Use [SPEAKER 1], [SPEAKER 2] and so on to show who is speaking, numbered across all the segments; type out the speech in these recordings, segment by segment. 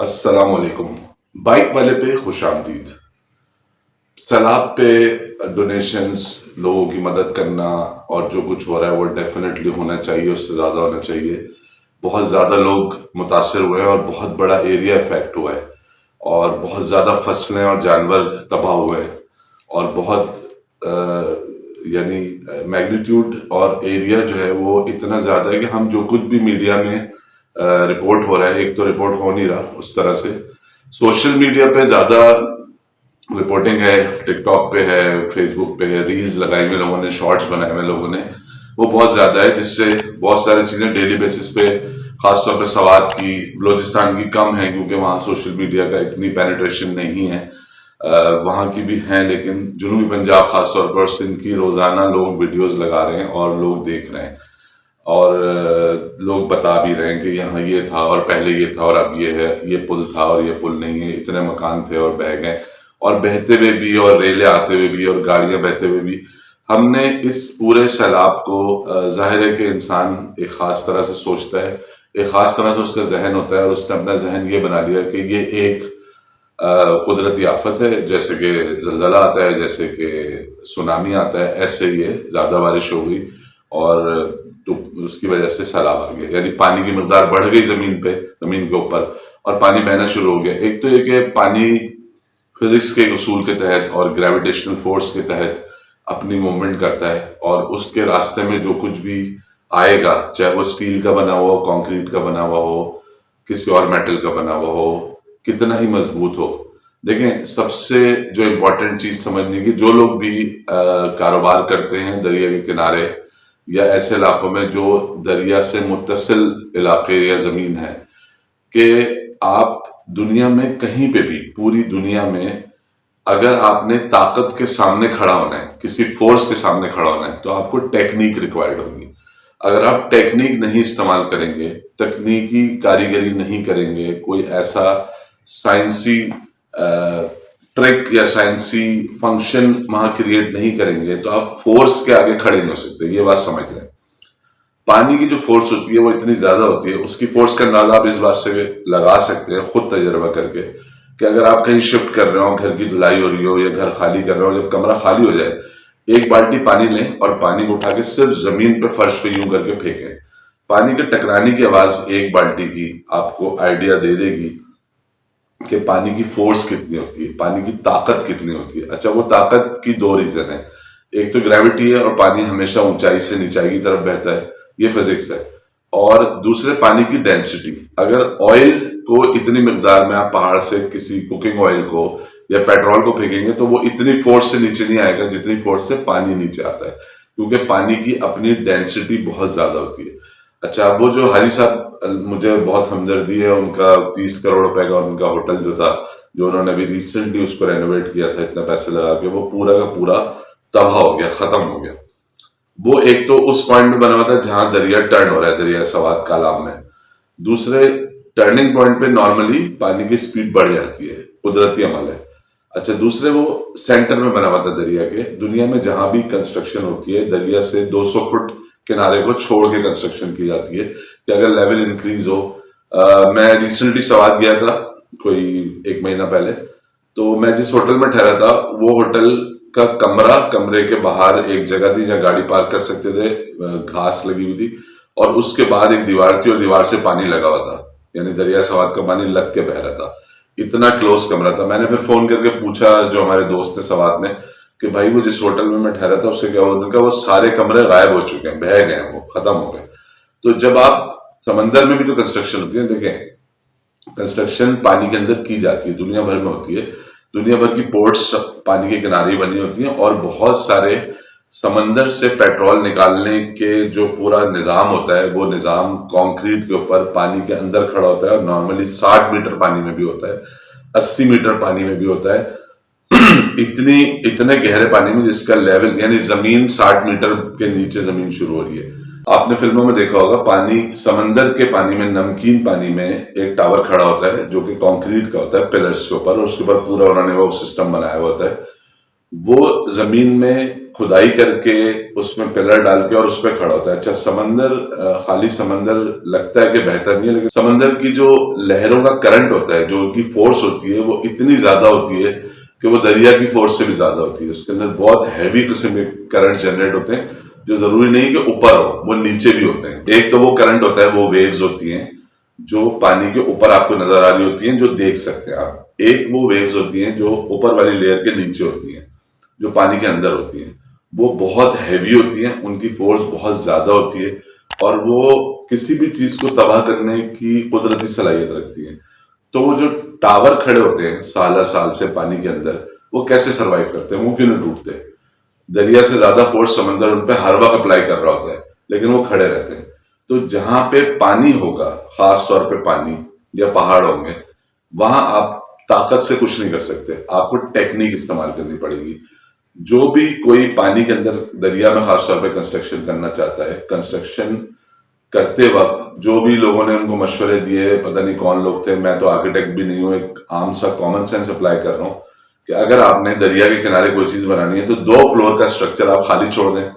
[SPEAKER 1] अस्सलामुअलैकुम। बाइक वाले पे खुशामदीद। सैलाब पे डोनेशंस, लोगों की मदद करना और जो कुछ हो रहा है वो डेफिनेटली होना चाहिए, उससे ज़्यादा होना चाहिए। बहुत ज़्यादा लोग मुतासर हुए हैं और बहुत बड़ा एरिया इफेक्ट हुआ है और बहुत ज़्यादा फसलें और जानवर तबाह हुए हैं और बहुत यानी मैग्नीट्यूड और एरिया जो है वो इतना ज़्यादा है कि हम जो कुछ भी मीडिया में रिपोर्ट हो रहा है, एक तो रिपोर्ट हो नहीं रहा उस तरह से। सोशल मीडिया पे ज़्यादा रिपोर्टिंग है, टिकटॉक पे है, फेसबुक पे है, रील्स लगाई हुए लोगों ने, शॉर्ट्स बनाए हुए लोगों ने, वो बहुत ज्यादा है, जिससे बहुत सारी चीजें डेली बेसिस पे, खासतौर पे सवात की, बलोचिस्तान की कम है क्योंकि वहाँ सोशल मीडिया का इतनी पेनिट्रेशन नहीं है। वहाँ की भी हैं लेकिन जुनूबी पंजाब खासतौर पर सिंध की रोजाना लोग वीडियोस लगा रहे हैं और लोग देख रहे हैं और लोग बता भी रहे हैं कि यहाँ ये था और पहले ये था और अब ये है, ये पुल था और ये पुल नहीं है, इतने मकान थे और बह गए, और बहते हुए भी और रेलें आते हुए भी और गाड़ियां बहते हुए भी। हमने इस पूरे सैलाब को, जाहिर है कि इंसान एक खास तरह से सोचता है, एक खास तरह से उसका जहन होता है और उसने अपना जहन ये बना लिया कि ये एक कुदरती आफत है, जैसे कि जलजला आता है, जैसे कि सुनामी आता है, ऐसे ही है, ज्यादा बारिश हो गई और तो उसकी वजह से सैलाब आ गया, यानी पानी की मकदार बढ़ गई जमीन पे, जमीन के ऊपर, और पानी बहना शुरू हो गया। एक तो ये कि पानी फिजिक्स के एक उसूल के तहत और ग्रेविटेशनल फोर्स के तहत अपनी मूवमेंट करता है और उसके रास्ते में जो कुछ भी आएगा, चाहे वो स्टील का बना हुआ हो, कंक्रीट का बना हुआ हो, किसी और मेटल का बना हुआ हो, कितना ही मजबूत हो। देखें, सबसे जो इम्पोर्टेंट चीज समझने की, जो लोग भी कारोबार करते हैं दरिया के किनारे या ऐसे इलाकों में जो दरिया से मुत्तसिल इलाके या जमीन है, कि आप दुनिया में कहीं पे भी, पूरी दुनिया में, अगर आपने ताकत के सामने खड़ा होना है, किसी फोर्स के सामने खड़ा होना है, तो आपको टेक्निक रिक्वायर्ड होगी। अगर आप टेक्निक नहीं इस्तेमाल करेंगे, तकनीकी कारीगरी नहीं करेंगे, कोई ऐसा साइंसी ट्रिक या साइंसी फंक्शन वहां क्रिएट नहीं करेंगे, तो आप फोर्स के आगे खड़े नहीं हो सकते। ये बात समझ लें। पानी की जो फोर्स होती है वो इतनी ज्यादा होती है, उसकी फोर्स का अंदाजा आप इस बात से लगा सकते हैं खुद तजर्बा करके, कि अगर आप कहीं शिफ्ट कर रहे हो, घर की धुलाई हो रही हो या घर खाली कर रहे हो, जब कमरा खाली हो जाए, एक बाल्टी पानी लें और पानी को उठा के सिर्फ जमीन पे, फर्श पे यूं करके फेंकें। पानी के टकराने की आवाज एक बाल्टी की आपको आइडिया दे देगी कि पानी की फोर्स कितनी होती है, पानी की ताकत कितनी होती है। अच्छा, वो ताकत की दो रीजन है, एक तो ग्रेविटी है और पानी हमेशा ऊंचाई से नीचाई की तरफ बहता है, ये फिजिक्स है, और दूसरे पानी की डेंसिटी। अगर ऑयल को इतनी मिकदार में आप पहाड़ से किसी कुकिंग ऑयल को या पेट्रोल को फेंकेंगे तो वो इतनी फोर्स से नीचे नहीं आएगा जितनी फोर्स से पानी नीचे आता है, क्योंकि पानी की अपनी डेंसिटी बहुत ज्यादा होती है। अच्छा, वो जो हाजी साहब, मुझे बहुत हमदर्दी है, उनका 30 करोड़ रुपए का उनका होटल जो था, जो उन्होंने अभी रिसेंटली उसको रेनोवेट किया था इतना पैसे लगा के, वो पूरा का पूरा तबाह हो गया, खत्म हो गया। वो एक तो उस पॉइंट में बना हुआ था जहां दरिया टर्न हो रहा है, दरिया सवात कालाब में। दूसरे टर्निंग पॉइंट पे नॉर्मली पानी की स्पीड बढ़ जाती है, कुदरती अमल है। अच्छा, दूसरे वो सेंटर में बना हुआ था दरिया के। दुनिया में जहां भी कंस्ट्रक्शन होती है, दरिया से 200 फुट किनारे को छोड़ के कंस्ट्रक्शन की जाती है कि अगर लेवल इंक्रीज हो। मैं रिसेंटली सवात गया था कोई 1 महीना पहले, तो मैं जिस होटल में ठहरा था, वो होटल का कमरे के बाहर एक जगह थी जहाँ गाड़ी पार्क कर सकते थे, घास लगी हुई थी, और उसके बाद एक दीवार थी और दीवार से पानी लगा हुआ था, यानी दरिया सवात का पानी लग के बह रहा था। इतना क्लोज कमरा था। मैंने फिर फोन करके पूछा जो हमारे दोस्त थे सवात में, कि भाई वो जिस होटल में मैं ठहरा था उससे क्या हुआ? उन्होंने कहा वो सारे कमरे गायब हो चुके हैं, बह गए हैं, वो खत्म हो गए। तो जब आप, समंदर में भी तो कंस्ट्रक्शन होती है, देखें, कंस्ट्रक्शन पानी के अंदर की जाती है, दुनिया भर में होती है। दुनिया भर की पोर्ट्स पानी के किनारे बनी होती हैं और बहुत सारे समंदर से पेट्रोल निकालने के जो पूरा निजाम होता है, वो निजाम कंक्रीट के ऊपर पानी के अंदर खड़ा होता है और नॉर्मली 60 मीटर पानी में भी होता है, 80 मीटर पानी में भी होता है। इतने गहरे पानी में जिसका लेवल, यानी जमीन 60 मीटर के नीचे जमीन शुरू हो रही है। आपने फिल्मों में देखा होगा, पानी, समंदर के पानी में, नमकीन पानी में एक टावर खड़ा होता है जो कि कंक्रीट का होता है, पिलर्स के ऊपर, और उसके ऊपर पूरा उन्होंने वो सिस्टम बनाया हुआ होता है। वो जमीन में खुदाई करके उसमें पिलर डाल के और उस पर खड़ा होता है। अच्छा, समंदर खाली समंदर लगता है कि बेहतर नहीं है, लेकिन समंदर की जो लहरों का करंट होता है, जो उनकी फोर्स होती है, वो इतनी ज्यादा होती है कि वो दरिया की फोर्स से भी ज्यादा होती है। उसके अंदर बहुत हैवी किस्म के करंट जनरेट होते हैं, जो जरूरी नहीं कि ऊपर हो, वो नीचे भी होते हैं। एक तो वो करंट होता है, वो वेव्स होती हैं जो पानी के ऊपर आपको नजर आ रही होती हैं, जो देख सकते हैं आप। एक वो वेव्स होती हैं जो ऊपर वाली लेयर के नीचे होती हैं, जो पानी के अंदर होती हैं। वो बहुत हैवी होती हैं, उनकी फोर्स बहुत ज्यादा होती है और वो किसी भी चीज को तबाह करने की कुदरती सलाहियत रखती है। तो वो जो टावर खड़े होते हैं साल साल से पानी के अंदर, वो कैसे सरवाइव करते हैं, वो क्यों नहीं टूटते? दरिया से ज्यादा फोर्स समंदर उन पे हर वक्त अप्लाई कर रहा होता है, लेकिन वो खड़े रहते हैं। तो जहां पे पानी होगा, खास तौर पे पानी या पहाड़ होंगे, वहां आप ताकत से कुछ नहीं कर सकते, आपको टेक्निक इस्तेमाल करनी पड़ेगी। जो भी कोई पानी के अंदर दरिया में खासतौर पे कंस्ट्रक्शन करना चाहता है, कंस्ट्रक्शन करते वक्त जो भी लोगों ने उनको मशवरे दिए, पता नहीं कौन लोग थे, मैं तो आर्किटेक्ट भी नहीं हूं, एक आम सा कॉमन सेंस अप्लाई कर रहा हूं कि अगर आपने दरिया के किनारे कोई चीज बनानी है तो 2 फ्लोर का स्ट्रक्चर आप खाली छोड़ दें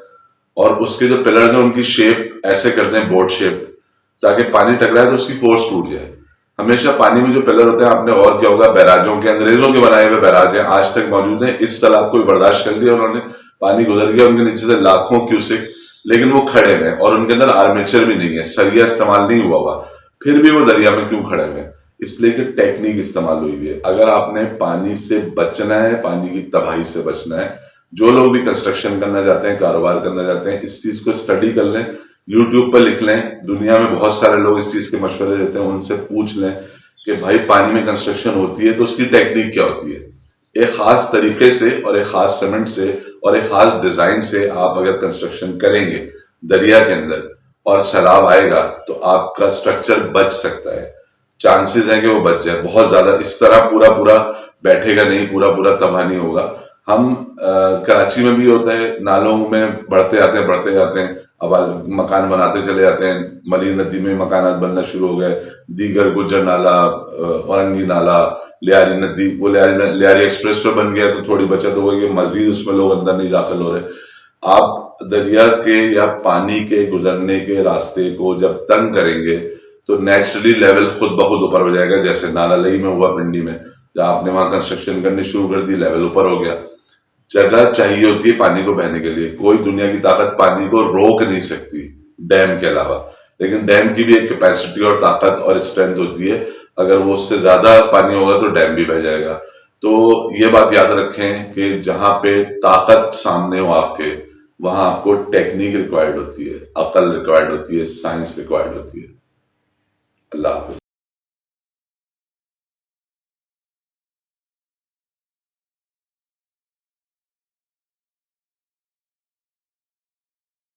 [SPEAKER 1] और उसके जो पिलर्स हैं उनकी शेप ऐसे कर दें बोट शेप, ताकि पानी टकराए तो उसकी फोर्स टूट जाए। हमेशा पानी में जो पिलर होते हैं, आपने और क्या होगा, बैराजों के, अंग्रेजों के बनाए हुए बैराज हैं, आज तक मौजूद हैं। इस तालाब को भी बर्दाश्त कर लिया उन्होंने, पानी गुजर गया उनके नीचे से लाखों क्यूसेक, लेकिन वो खड़े हुए हैं और उनके अंदर आर्मेचर भी नहीं है, सरिया इस्तेमाल नहीं हुआ हुआ, फिर भी वो दरिया में क्यों खड़े हुए हैं? इसलिए कि टेक्निक इस्तेमाल हुई हुई है। अगर आपने पानी से बचना है, पानी की तबाही से बचना है, जो लोग भी कंस्ट्रक्शन करना चाहते हैं, कारोबार करना चाहते हैं, इस चीज को स्टडी कर लें, यूट्यूब पर लिख लें। दुनिया में बहुत सारे लोग इस चीज के मशवरे देते हैं, उनसे पूछ लें कि भाई पानी में कंस्ट्रक्शन होती है तो उसकी टेक्निक क्या होती है। एक खास तरीके से और एक खास सीमेंट से और एक खास डिजाइन से आप अगर कंस्ट्रक्शन करेंगे दरिया के अंदर और सैलाब आएगा तो आपका स्ट्रक्चर बच सकता है। चांसेस है कि वो बच जाए बहुत ज्यादा। इस तरह पूरा पूरा बैठेगा नहीं, पूरा पूरा तबाह नहीं होगा। हम कराची में भी होता है, नालों में बढ़ते जाते हैं, अब मकान बनाते चले जाते हैं। मरी नदी में मकान बनना शुरू हो गए, दीगर गुजर नाला, औरंगी नाला, लियारी नदी, वो लियारी एक्सप्रेस वे बन गया तो थोड़ी बचत हो गई, मजीद उसमें लोग अंदर नहीं दाखिल हो रहे। आप दरिया के या पानी के गुजरने के रास्ते को जब तंग करेंगे तो नेचुरली लेवल खुद ब खुद ऊपर हो जाएगा, जैसे नाला लई में हुआ पिंडी में, जब आपने वहां कंस्ट्रक्शन करनी शुरू कर दी, लेवल ऊपर हो गया। जगह चाहिए होती है पानी को बहने के लिए, कोई दुनिया की ताकत पानी को रोक नहीं सकती डैम के अलावा, लेकिन डैम की भी एक कैपेसिटी और ताकत और स्ट्रेंथ होती है। अगर वो उससे ज्यादा पानी होगा तो डैम भी बह जाएगा। तो ये बात याद रखें कि जहां पे ताकत सामने हो आपके, वहां आपको टेक्निक रिक्वायर्ड होती है, अकल रिक्वायर्ड होती है, साइंस रिक्वायर्ड होती है। अल्लाह हाफिज।